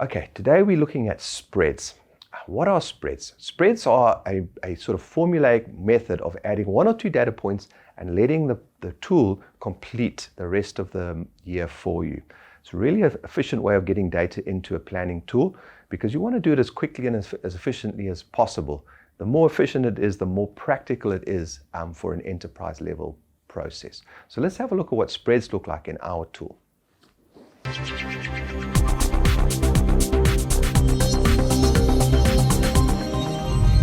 Okay, today we're looking at spreads. What are spreads? Spreads are a sort of formulaic method of adding one or two data points and letting the tool complete the rest of the year for you. It's really an efficient way of getting data into a planning tool because you want to do it as quickly and as efficiently as possible. The more efficient it is, the more practical it is for an enterprise level process. So let's have a look at what spreads look like in our tool.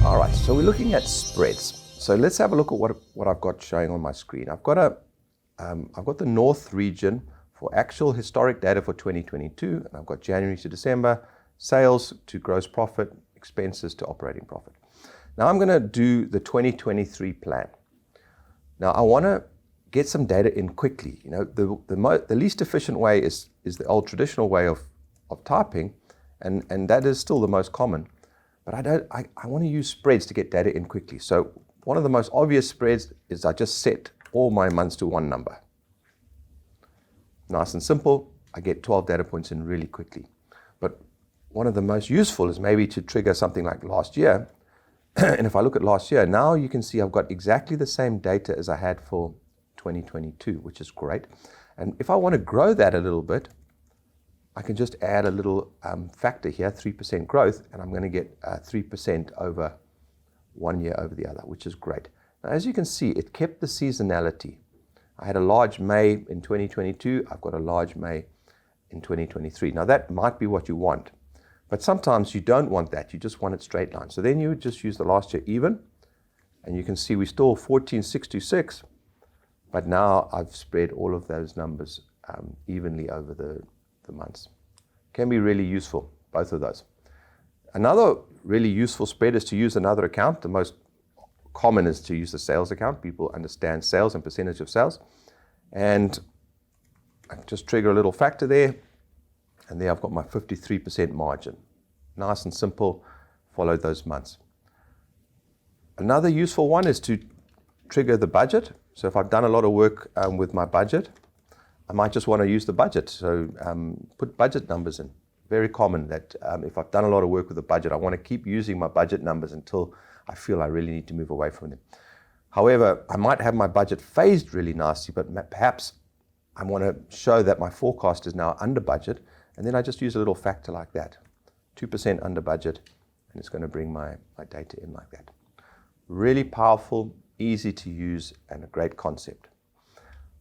All right, so we're looking at spreads. So let's have a look at what I've got showing on my screen. I've got the North region for actual historic data for 2022, and I've got January to December, sales to gross profit, expenses to operating profit. Now I'm going to do the 2023 plan. Now I want to get some data in quickly. You know, the least efficient way is the old traditional way of typing, and that is still the most common. But I want to use spreads to get data in quickly. So one of the most obvious spreads is I just set all my months to one number. Nice and simple. I get 12 data points in really quickly. But one of the most useful is maybe to trigger something like last year. And if I look at last year, now you can see I've got exactly the same data as I had for 2022, which is great. And if I want to grow that a little bit, I can just add a little factor here, 3% growth, and I'm going to get 3% over 1 year over the other, which is great. Now, as you can see, it kept the seasonality. I had a large May in 2022. I've got a large May in 2023. Now, that might be what you want, but sometimes you don't want that. You just want it straight line. So then you would just use the last year even, and you can see we still 14,626, but now I've spread all of those numbers evenly over the months. Can be really useful, both of those. Another really useful spread is to use another account. The most common is to use the sales account. People understand sales and percentage of sales. And I just trigger a little factor there, and there I've got my 53% margin. Nice and simple, follow those months. Another useful one is to trigger the budget. So if I've done a lot of work with my budget, I might just want to use the budget. So put budget numbers in. Very common that if I've done a lot of work with the budget, I want to keep using my budget numbers until I feel I really need to move away from them. However, I might have my budget phased really nicely, but perhaps I want to show that my forecast is now under budget, and then I just use a little factor like that. 2% under budget, and it's going to bring my data in like that. Really powerful, easy to use, and a great concept.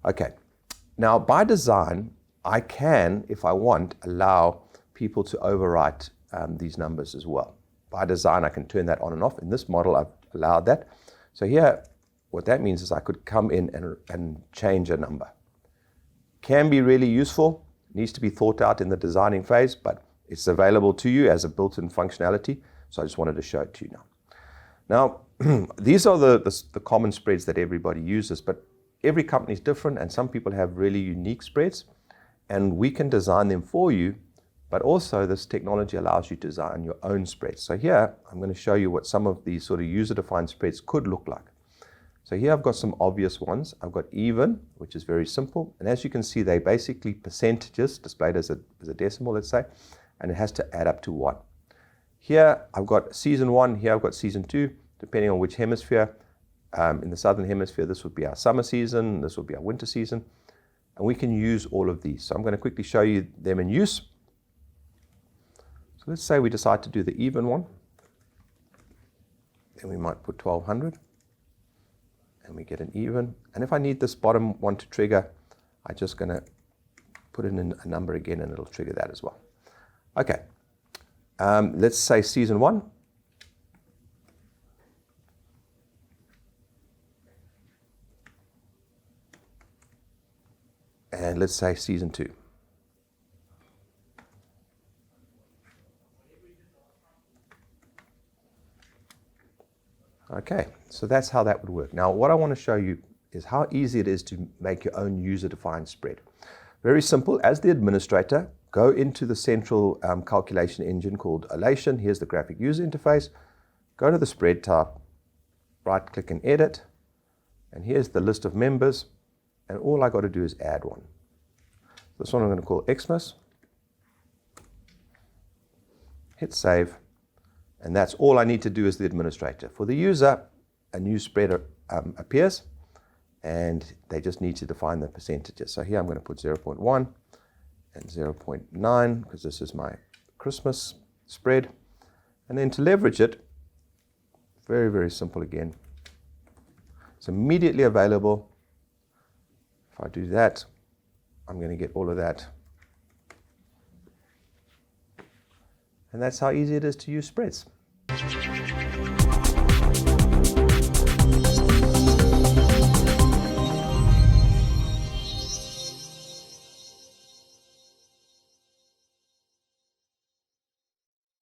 Okay. Now, by design, I can, if I want, allow people to overwrite these numbers as well. By design, I can turn that on and off. In this model, I've allowed that. So here, what that means is I could come in and change a number. Can be really useful, needs to be thought out in the designing phase, but it's available to you as a built-in functionality. So I just wanted to show it to you now. Now, these are the common spreads that everybody uses, but every company is different, and some people have really unique spreads, and we can design them for you, but also this technology allows you to design your own spreads. So here, I'm going to show you what some of these sort of user-defined spreads could look like. So here I've got some obvious ones. I've got even, which is very simple, and as you can see, they're basically percentages displayed as a decimal, let's say, and it has to add up to 1. Here I've got season 1, here I've got season 2, depending on which hemisphere. In the southern hemisphere, this would be our summer season, this would be our winter season, and we can use all of these. So I'm going to quickly show you them in use. So let's say we decide to do the even one. Then we might put 1200, and we get an even. And if I need this bottom one to trigger, I'm just going to put in a number again, and it'll trigger that as well. Okay, let's say season 1. And let's say season 2. Okay, so that's how that would work. Now, what I want to show you is how easy it is to make your own user-defined spread. Very simple. As the administrator, go into the central calculation engine called Elation. Here's the graphic user interface. Go to the spread tab, right-click and edit, and here's the list of members. and all I got to do is add one. This one I'm going to call Xmas. hit save, and that's all I need to do as the administrator. For the user, a new spread appears, and they just need to define the percentages. So here I'm going to put 0.1 and 0.9 because this is my Christmas spread. And then to leverage it, very, very simple again. It's immediately available. If I do that, I'm going to get all of that. And that's how easy it is to use spreads.